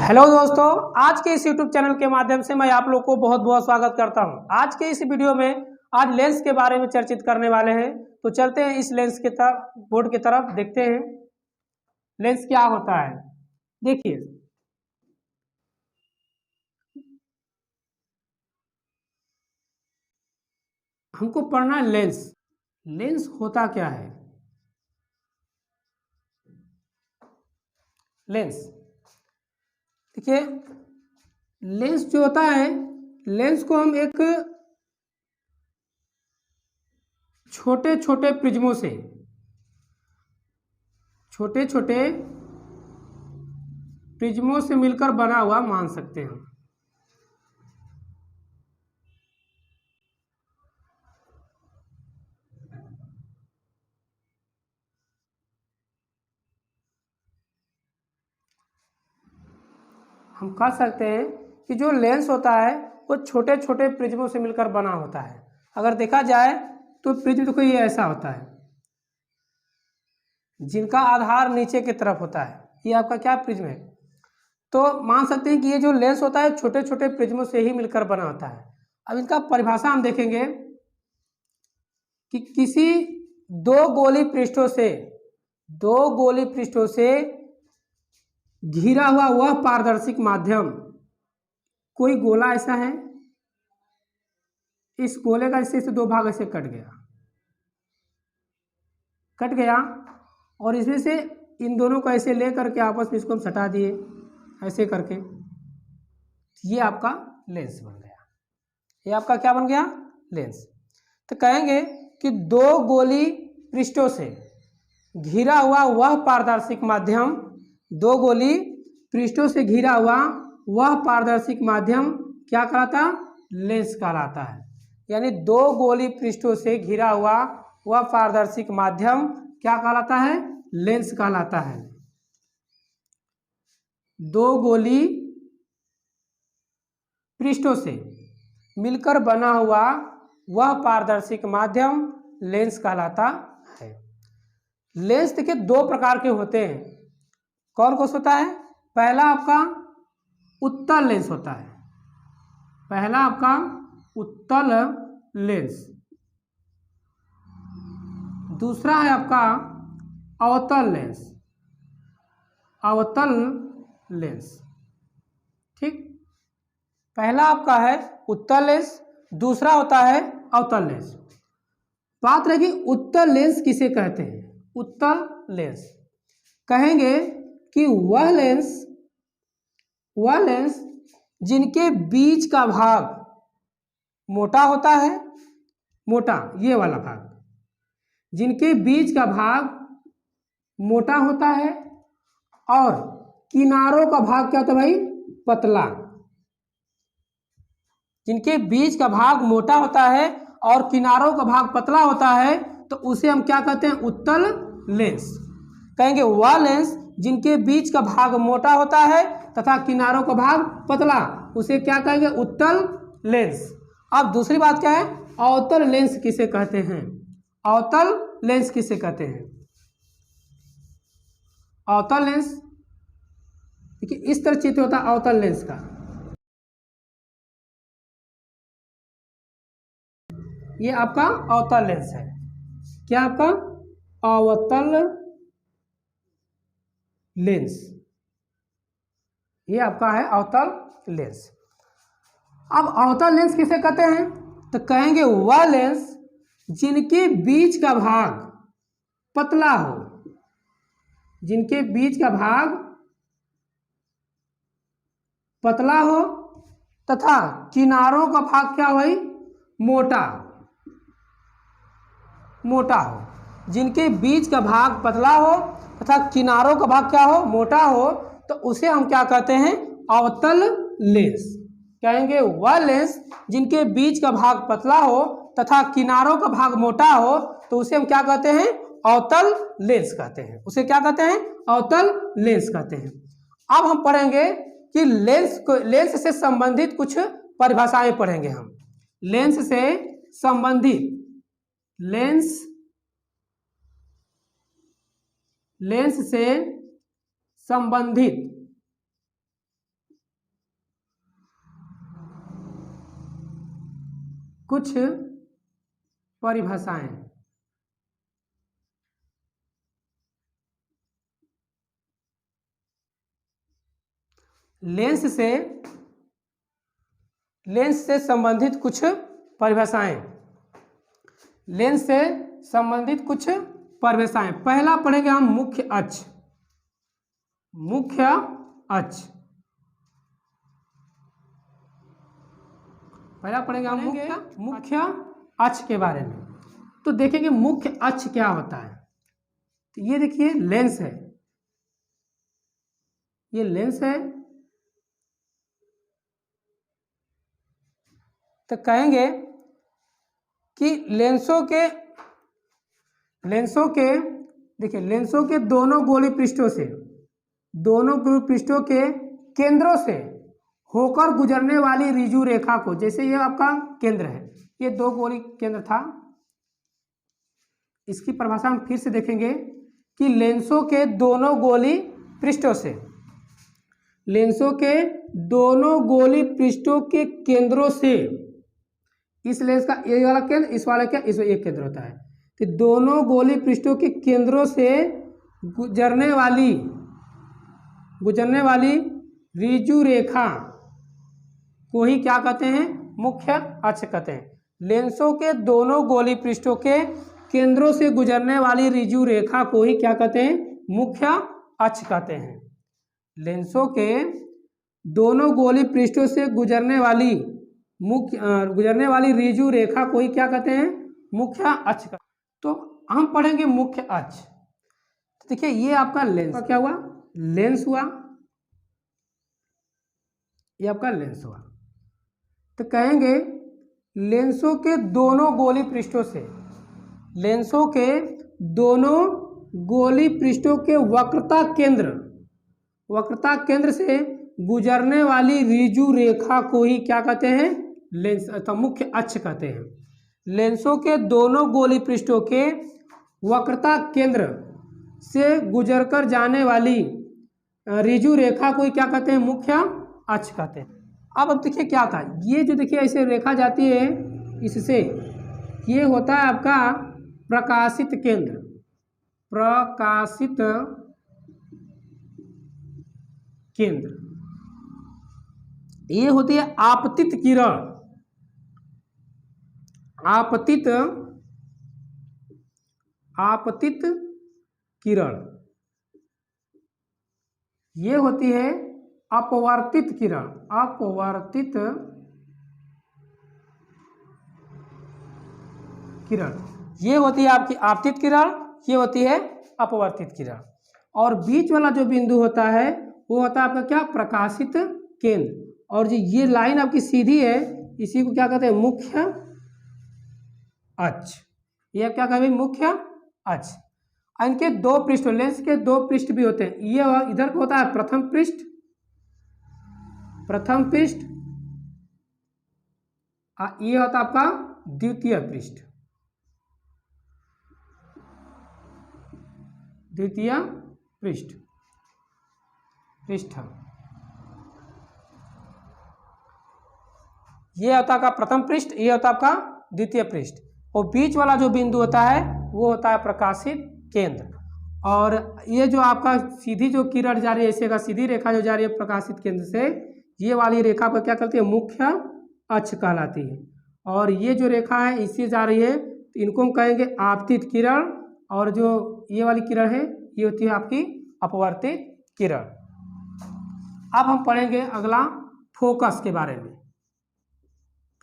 Hello दोस्तों, आज के इस YouTube चैनल के माध्यम से मैं आप लोग को बहुत बहुत स्वागत करता हूं। आज के इस वीडियो में आज लेंस के बारे में चर्चित करने वाले हैं। तो चलते हैं इस लेंस के तरफ, बोर्ड की तरफ देखते हैं लेंस क्या होता है। देखिए, हमको पढ़ना है लेंस। लेंस होता क्या है? लेंस, देखिए, लेंस जो होता है, लेंस को हम एक छोटे छोटे प्रिज्मों से, छोटे छोटे प्रिज्मों से मिलकर बना हुआ मान सकते हैं। हम कह सकते हैं कि जो लेंस होता है वो छोटे छोटे प्रिज्मों से मिलकर बना होता है। अगर देखा जाए तो प्रिज्म देखो ये ऐसा होता है, जिनका आधार नीचे की तरफ होता है। ये आपका क्या प्रिज्म है। तो मान सकते हैं कि ये जो लेंस होता है छोटे छोटे प्रिज्मों से ही मिलकर बना होता है। अब इनका परिभाषा हम देखेंगे कि किसी दो गोली पृष्ठों से घिरा हुआ वह पारदर्शिक माध्यम, कोई गोला ऐसा है, इस गोले का इससे दो भाग ऐसे कट गया और इसमें से इन दोनों को ऐसे ले करके आपस में इसको हम सटा दिए ऐसे करके, ये आपका लेंस बन गया। ये आपका क्या बन गया? लेंस। तो कहेंगे कि दो गोली पृष्ठों से घिरा हुआ वह पारदर्शिक माध्यम, दो गोली पृष्ठों से घिरा हुआ वह पारदर्शिक माध्यम क्या कहलाता? लेंस कहलाता है। यानी दो गोली पृष्ठों से घिरा हुआ वह पारदर्शिक माध्यम क्या कहलाता है? लेंस कहलाता है। दो गोली पृष्ठों से मिलकर बना हुआ वह पारदर्शिक माध्यम लेंस कहलाता है। लेंस देखिए दो प्रकार के होते हैं। कौन कौन होता है? पहला आपका उत्तल लेंस होता है। पहला आपका उत्तल लेंस। दूसरा है आपका अवतल लेंस। अवतल लेंस, ठीक। पहला आपका है उत्तल लेंस, दूसरा होता है अवतल लेंस। बात रहेगी उत्तल लेंस किसे कहते हैं। उत्तल लेंस कहेंगे कि वह लेंस जिनके बीच का भाग मोटा होता है, मोटा ये वाला भाग, जिनके बीच का भाग मोटा होता है और किनारों का भाग क्या होता है भाई? पतला। जिनके बीच का भाग मोटा होता है और किनारों का भाग पतला होता है तो उसे हम क्या कहते हैं? उत्तल लेंस। कहेंगे वह लेंस जिनके बीच का भाग मोटा होता है तथा किनारों का भाग पतला, उसे क्या कहेंगे? उत्तल लेंस। अब दूसरी बात क्या है? अवतल लेंस किसे कहते हैं? अवतल लेंस किसे कहते हैं? अवतल लेंस देखिए इस तरह चित्र होता है अवतल लेंस का। ये आपका अवतल लेंस है। क्या आपका? अवतल लेंस। ये आपका है अवतल लेंस। अब अवतल लेंस किसे कहते हैं? तो कहेंगे वह लेंस जिनके बीच का भाग पतला हो, जिनके बीच का भाग पतला हो तथा किनारों का भाग क्या हो? मोटा हो। जिनके बीच का भाग पतला हो तथा किनारों का भाग क्या हो? मोटा हो, तो उसे हम क्या कहते हैं? अवतल लेंस। कहेंगे वह लेंस जिनके बीच का भाग पतला हो तथा किनारों का भाग मोटा हो तो उसे हम क्या कहते हैं? अवतल लेंस कहते हैं। उसे क्या कहते हैं? अवतल लेंस कहते हैं। अब हम पढ़ेंगे कि लेंस से संबंधित कुछ परिभाषाएं पढ़ेंगे हम। लेंस से संबंधित लेंस से संबंधित कुछ परिभाषाएं। लेंस से संबंधित कुछ परिभाषाएं। लेंस से संबंधित कुछ परिभाषाएं। पहला पढ़ेंगे हम मुख्य अक्ष। मुख्य अक्ष पहला पढ़ेंगे हम मुख्य अक्ष के बारे में। तो देखेंगे मुख्य अक्ष क्या होता है। तो ये देखिए लेंस है, ये लेंस है। तो कहेंगे कि लेंसों के देखिए लेंसों के दोनों गोलीय पृष्ठों के केंद्रों से होकर गुजरने वाली रिजु रेखा को, जैसे ये आपका केंद्र है, ये दो गोलीय केंद्र था। इसकी परिभाषा हम फिर से देखेंगे कि लेंसों के दोनों गोलीय पृष्ठों से, लेंसों के दोनों गोलीय पृष्ठों के केंद्रों से, इस लेंस का ये वाला केंद्र, इस वाले का इस एक केंद्र होता है। तो दोनों गोलीय पृष्ठों के केंद्रों से गुजरने वाली रिजु रेखा को ही क्या कहते हैं, मुख्य अक्ष कहते हैं। लेंसों के दोनों गोलीय पृष्ठों के केंद्रों से गुजरने वाली रिजु रेखा को ही क्या कहते हैं, मुख्य अक्ष कहते हैं। लेंसों के दोनों गोलीय पृष्ठों से गुजरने वाली रिजु रेखा को ही क्या कहते हैं, मुख्य अक्ष। तो हम पढ़ेंगे मुख्य अक्ष। तो देखिए ये आपका लेंस क्या हुआ, लेंस हुआ, ये आपका लेंस हुआ। तो कहेंगे लेंसों के दोनों गोलीय पृष्ठों से, लेंसों के दोनों गोलीय पृष्ठों के वक्रता केंद्र से गुजरने वाली रिजु रेखा को ही क्या कहते हैं, लेंस अथवा मुख्य अक्ष कहते हैं। लेंसों के दोनों गोलीय पृष्ठों के वक्रता केंद्र से गुजरकर जाने वाली रिजु रेखा को ही क्या कहते हैं, मुख्य अक्ष कहते हैं। अब देखिए क्या था, ये जो देखिए ऐसे रेखा जाती है इससे, ये होता है आपका प्रकाशित केंद्र। प्रकाशित केंद्र ये होती है आपतित किरण। आपतित किरण ये होती है अपवर्तित किरण। अपवर्तित किरण ये होती है आपकी आपतित किरण, ये होती है अपवर्तित किरण। और बीच वाला जो बिंदु होता है वो होता है आपका क्या, प्रकाशित केंद्र। और जो ये लाइन आपकी सीधी है इसी को क्या कहते हैं, मुख्य अक्ष। ये क्या कहते हैं, मुख्य अक्ष। इनके दो पृष्ठ, लेंस के दो पृष्ठ भी होते हैं। ये इधर को होता है प्रथम पृष्ठ, ये होता है आपका द्वितीय पृष्ठ। ये होता है आपका प्रथम पृष्ठ, ये होता है आपका द्वितीय पृष्ठ। और बीच वाला जो बिंदु होता है वो होता है प्रकाशित केंद्र। और ये जो आपका सीधी जो किरण जा रही है, ऐसे का सीधी रेखा जो जा रही है प्रकाशित केंद्र से, ये वाली रेखा को क्या कहते हैं, मुख्य अक्ष कहलाती है। और ये जो रेखा है इससे जा रही है तो इनको हम कहेंगे आपतित किरण। और जो ये वाली किरण है ये होती है आपकी अपवर्तित किरण। अब हम पढ़ेंगे अगला फोकस के बारे में।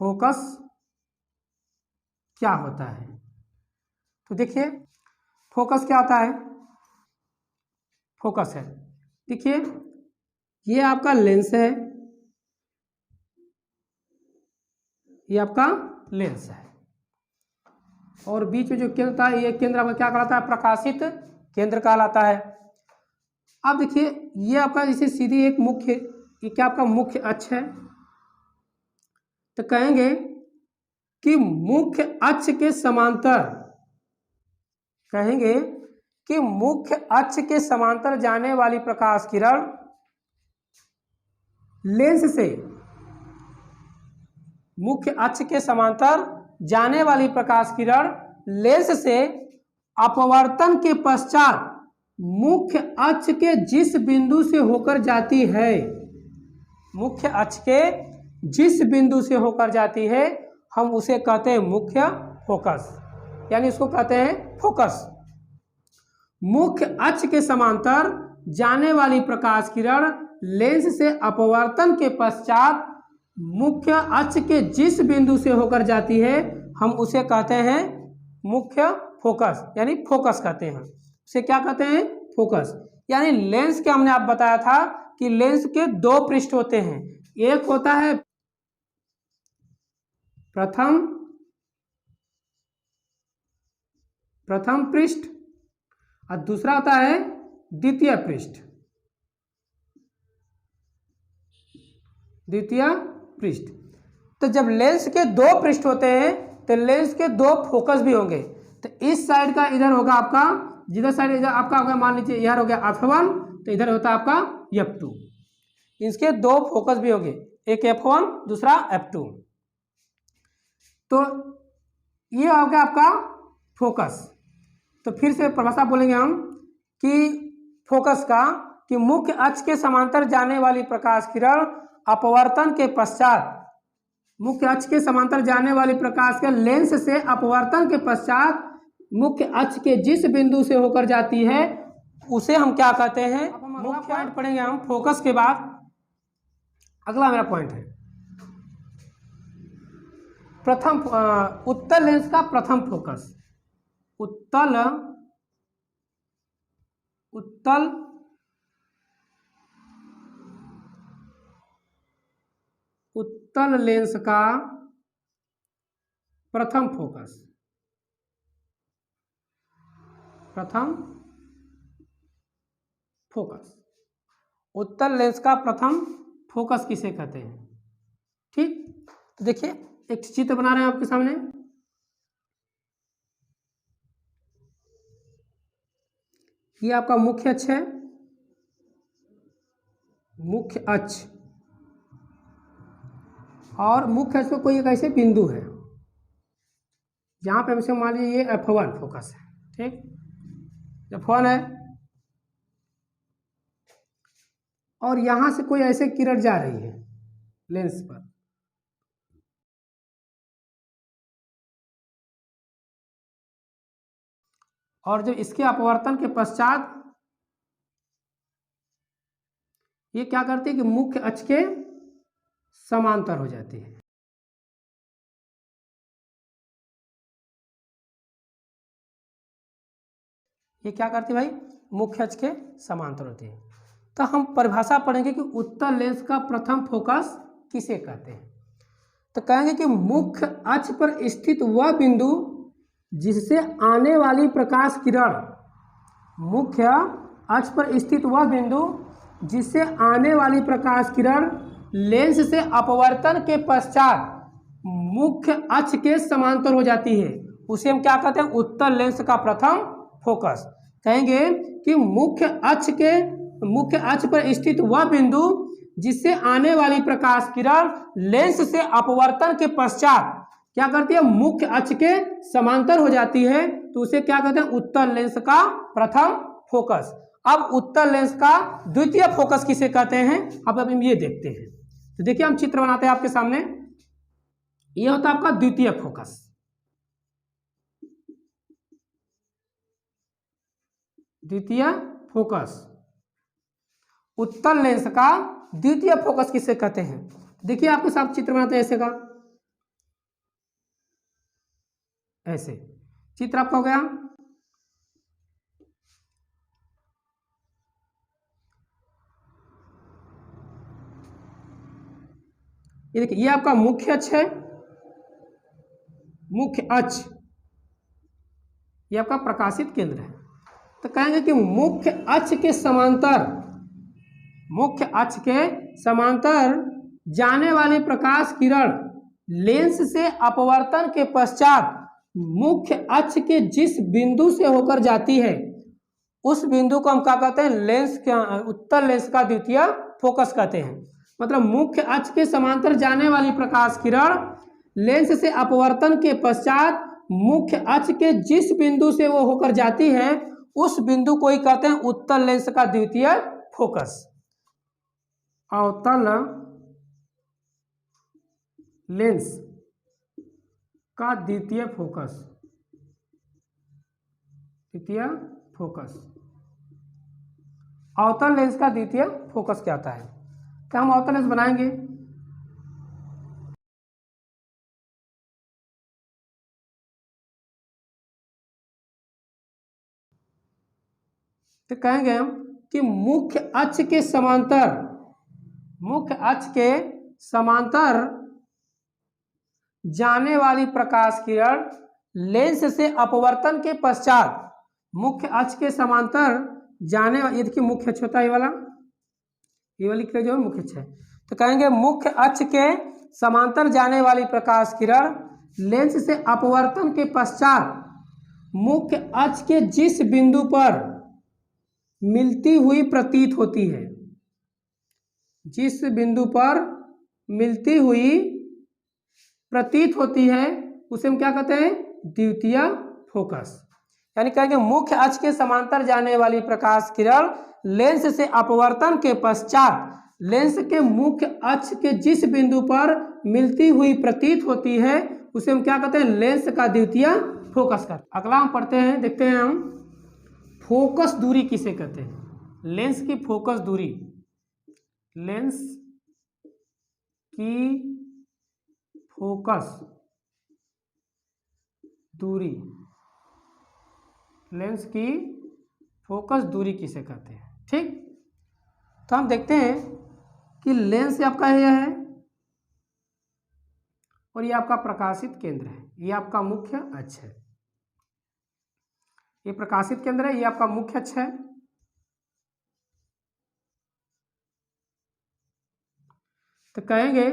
फोकस क्या होता है, तो देखिए फोकस क्या होता है। फोकस है, देखिए ये आपका लेंस है, ये आपका लेंस है। और बीच में जो केंद्र था ये केंद्र आपका क्या कहलाता है, प्रकाशित केंद्र कहलाता है। अब देखिए ये आपका जैसे सीधी एक मुख्य, ये क्या आपका मुख्य अक्ष है। तो कहेंगे कि मुख्य अक्ष के समांतर, कहेंगे कि मुख्य अक्ष के समांतर जाने वाली प्रकाश किरण लेंस से मुख्य अक्ष के समांतर जाने वाली प्रकाश किरण लेंस से अपवर्तन के पश्चात मुख्य अक्ष के जिस बिंदु से होकर जाती है, मुख्य अक्ष के जिस बिंदु से होकर जाती है हम उसे कहते हैं मुख्य फोकस, यानी इसको कहते हैं फोकस। मुख्य अक्ष के समांतर जाने वाली प्रकाश किरण लेंस से अपवर्तन के पश्चात मुख्य अक्ष के जिस बिंदु से होकर जाती है हम उसे कहते हैं मुख्य फोकस, यानी फोकस कहते हैं। उसे क्या कहते हैं? फोकस। यानी लेंस के हमने आप बताया था कि लेंस के दो पृष्ठ होते हैं, एक होता है प्रथम पृष्ठ और दूसरा होता है द्वितीय पृष्ठ। द्वितीय पृष्ठ। तो जब लेंस के दो पृष्ठ होते हैं तो लेंस के दो फोकस भी होंगे। तो इस साइड का इधर होगा आपका, जिधर साइड इधर आपका होगा, मान लीजिए इधर हो गया f1 तो इधर होता है आपका f2। इसके दो फोकस भी होंगे, एक f1 दूसरा f2। तो ये हो गया आपका फोकस। तो फिर से परिभाषा बोलेंगे हम कि फोकस का कि मुख्य अक्ष के समांतर जाने वाली प्रकाश किरण अपवर्तन के पश्चात, मुख्य अक्ष के समांतर जाने वाली प्रकाश के लेंस से अपवर्तन के पश्चात मुख्य अक्ष के जिस बिंदु से होकर जाती है उसे हम क्या कहते हैं? मुख्य पॉइंट पढ़ेंगे हम फोकस के बाद। अगला मेरा पॉइंट है प्रथम उत्तल लेंस का प्रथम फोकस। उत्तल लेंस का प्रथम फोकस। उत्तल लेंस का प्रथम फोकस किसे कहते हैं? ठीक, तो देखिए एक चित्र बना रहे हैं आपके सामने। ये आपका मुख्य अक्ष है, मुख्य अक्ष, और मुख्य अक्ष में कोई एक ऐसे बिंदु है जहां पे हमसे मान लीजिए ये f1 फोकस है। ठीक, f1 है और यहां से कोई ऐसे किरण जा रही है लेंस पर, और जब इसके अपवर्तन के पश्चात ये क्या करती है कि मुख्य अक्ष के समांतर हो जाती है। ये क्या करती है भाई? मुख्य अक्ष के समांतर होती है। तो हम परिभाषा पढ़ेंगे कि उत्तल लेंस का प्रथम फोकस किसे कहते हैं। तो कहेंगे कि मुख्य अक्ष पर स्थित वह बिंदु जिससे आने वाली प्रकाश किरण, मुख्य अक्ष पर स्थित वह बिंदु जिससे आने वाली प्रकाश किरण लेंस से अपवर्तन के पश्चात मुख्य अक्ष के समांतर हो जाती है, उसे हम क्या कहते हैं? उत्तल लेंस का प्रथम फोकस। कहेंगे कि मुख्य अक्ष पर स्थित वह बिंदु जिससे आने वाली प्रकाश किरण लेंस से अपवर्तन के पश्चात क्या करती है? मुख्य अक्ष के समांतर हो जाती है, तो उसे क्या कहते हैं? उत्तल लेंस का प्रथम फोकस। अब उत्तल लेंस का द्वितीय फोकस किसे कहते हैं, अब हम ये देखते हैं। तो देखिए हम चित्र बनाते हैं आपके सामने। ये होता है आपका द्वितीय फोकस। द्वितीय फोकस, उत्तल लेंस का द्वितीय फोकस किसे कहते हैं? देखिए आपके साथ चित्र बनाते हैं ऐसे का, ऐसे चित्र आपका हो गया। ये देखिए ये आपका मुख्य अक्ष है, मुख्य अक्ष ये आपका प्रकाशित केंद्र है। तो कहेंगे कि मुख्य अक्ष के समांतर जाने वाली प्रकाश किरण लेंस से अपवर्तन के पश्चात मुख्य अक्ष के जिस बिंदु से होकर जाती है उस बिंदु को हम क्या कहते हैं? उत्तल लेंस का द्वितीय फोकस कहते हैं। मतलब मुख्य अक्ष के समांतर जाने वाली प्रकाश किरण लेंस से अपवर्तन के पश्चात मुख्य अक्ष के जिस बिंदु से वो होकर जाती है उस बिंदु को ही कहते हैं उत्तल लेंस का द्वितीय फोकस। अवतल लेंस का द्वितीय फोकस, द्वितीय फोकस। अवतल लेंस का द्वितीय फोकस क्या होता है? क्या हम अवतल लेंस बनाएंगे? तो कहेंगे हम कि मुख्य अक्ष के समांतर, मुख्य अक्ष के समांतर जाने वाली प्रकाश किरण लेंस से अपवर्तन के पश्चात मुख्य अक्ष के समांतर जाने वाली, ये देखिए मुख्य अक्ष होता है ये वाली किरण जो है मुख्य अक्ष है। तो कहेंगे मुख्य अक्ष के समांतर जाने वाली प्रकाश किरण लेंस से अपवर्तन के पश्चात मुख्य अक्ष के जिस बिंदु पर मिलती हुई प्रतीत होती है, जिस बिंदु पर मिलती हुई प्रतीत होती है उसे हम क्या कहते हैं? द्वितीय फोकस। यानी कहेंगे मुख्य अक्ष के समांतर जाने वाली प्रकाश किरण लेंस से अपवर्तन के पश्चात लेंस के मुख्य अक्ष के जिस बिंदु पर मिलती हुई प्रतीत होती है उसे हम क्या कहते हैं? लेंस का द्वितीय फोकस करते हैं। अगला हम पढ़ते हैं, देखते हैं हम फोकस दूरी किसे कहते हैं? लेंस की फोकस दूरी, लेंस की फोकस दूरी, लेंस की फोकस दूरी किसे कहते हैं? ठीक, तो हम देखते हैं कि लेंस आपका यह है और ये आपका प्रकाशित केंद्र है, ये आपका मुख्य अक्ष है। ये प्रकाशित केंद्र है, ये आपका मुख्य अक्ष है। तो कहेंगे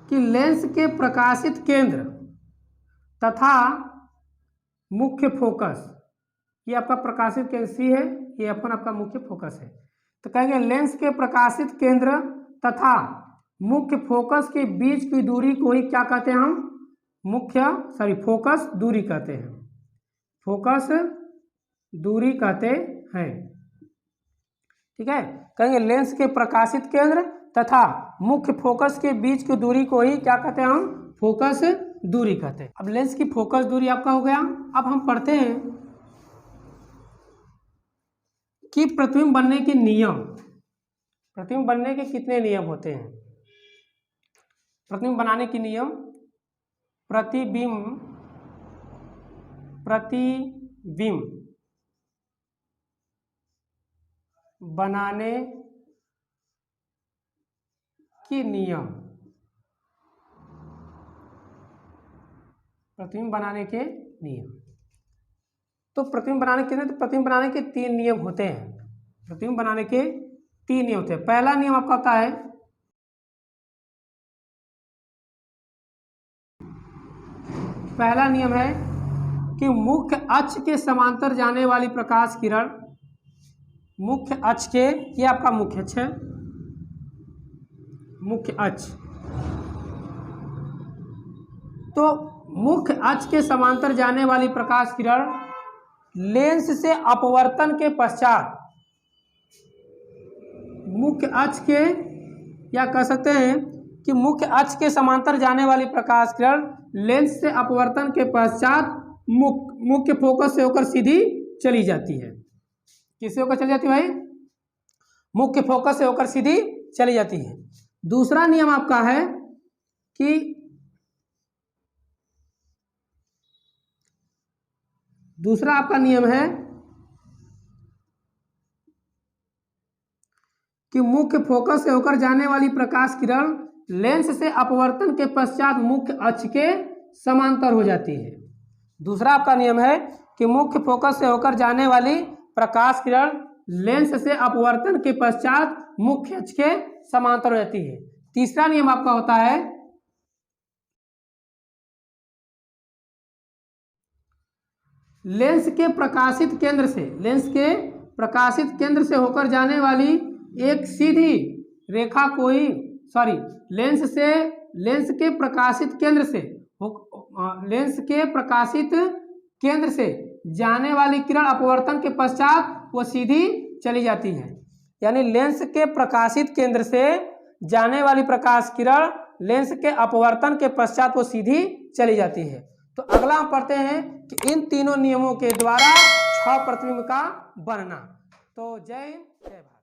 कि लेंस के प्रकाशित केंद्र तथा मुख्य फोकस, ये आपका प्रकाशित केंद्र सी है, ये अपन आपका मुख्य फोकस है। तो कहेंगे लेंस के प्रकाशित केंद्र तथा मुख्य फोकस के बीच की दूरी को ही क्या कहते हैं? हम फोकस दूरी कहते हैं, फोकस दूरी कहते हैं। ठीक है, कहेंगे लेंस के प्रकाशित केंद्र तथा मुख्य फोकस के बीच की दूरी को ही क्या कहते हैं? हम फोकस दूरी कहते हैं। अब लेंस की फोकस दूरी आपका हो गया। अब हम पढ़ते हैं कि प्रतिबिंब बनने के नियम, प्रतिबिंब बनने के कितने नियम होते हैं? प्रतिबिंब बनाने के नियम, प्रतिबिंब बनाने के नियम, प्रतिबिंब बनाने के नियम। तो प्रतिबिंब बनाने के, तो प्रतिबिंब बनाने के 3 नियम होते हैं। प्रतिबिंब बनाने के 3 नियम होते हैं। पहला नियम आपका होता है, पहला नियम है कि मुख्य अक्ष के समांतर जाने वाली प्रकाश किरण, मुख्य अक्ष के, ये आपका मुख्य अक्ष है, मुख्य अक्ष, तो मुख्य अक्ष के समांतर जाने वाली प्रकाश किरण लेंस से अपवर्तन के पश्चात मुख्य अक्ष के, या कह सकते हैं कि मुख्य अक्ष के समांतर जाने वाली प्रकाश किरण लेंस से अपवर्तन के पश्चात मुख्य फोकस से होकर सीधी चली जाती है। किससे होकर चली जाती है भाई? मुख्य फोकस से होकर सीधी चली जाती है। दूसरा नियम आपका है कि दूसरा आपका नियम है कि मुख्य फोकस से होकर जाने वाली प्रकाश किरण लेंस से अपवर्तन के पश्चात मुख्य अक्ष के समांतर हो जाती है। दूसरा आपका नियम है कि मुख्य फोकस से होकर जाने वाली प्रकाश किरण लेंस से अपवर्तन के पश्चात मुख्य अक्ष के समांतर हो जाती है। तीसरा नियम आपका होता है लेंस के प्रकाशित केंद्र से, लेंस के प्रकाशित केंद्र से होकर जाने वाली एक सीधी रेखा कोई, लेंस के प्रकाशित केंद्र से लेंस के प्रकाशित केंद्र से जाने वाली किरण अपवर्तन के पश्चात वो सीधी चली जाती है। यानी लेंस के प्रकाशित केंद्र से जाने वाली प्रकाश किरण लेंस के अपवर्तन के पश्चात वो सीधी चली जाती है। तो अगला हम पढ़ते हैं कि इन तीनों नियमों के द्वारा 6 प्रतिबिंब का बनना। तो जय हिंद जय भारत।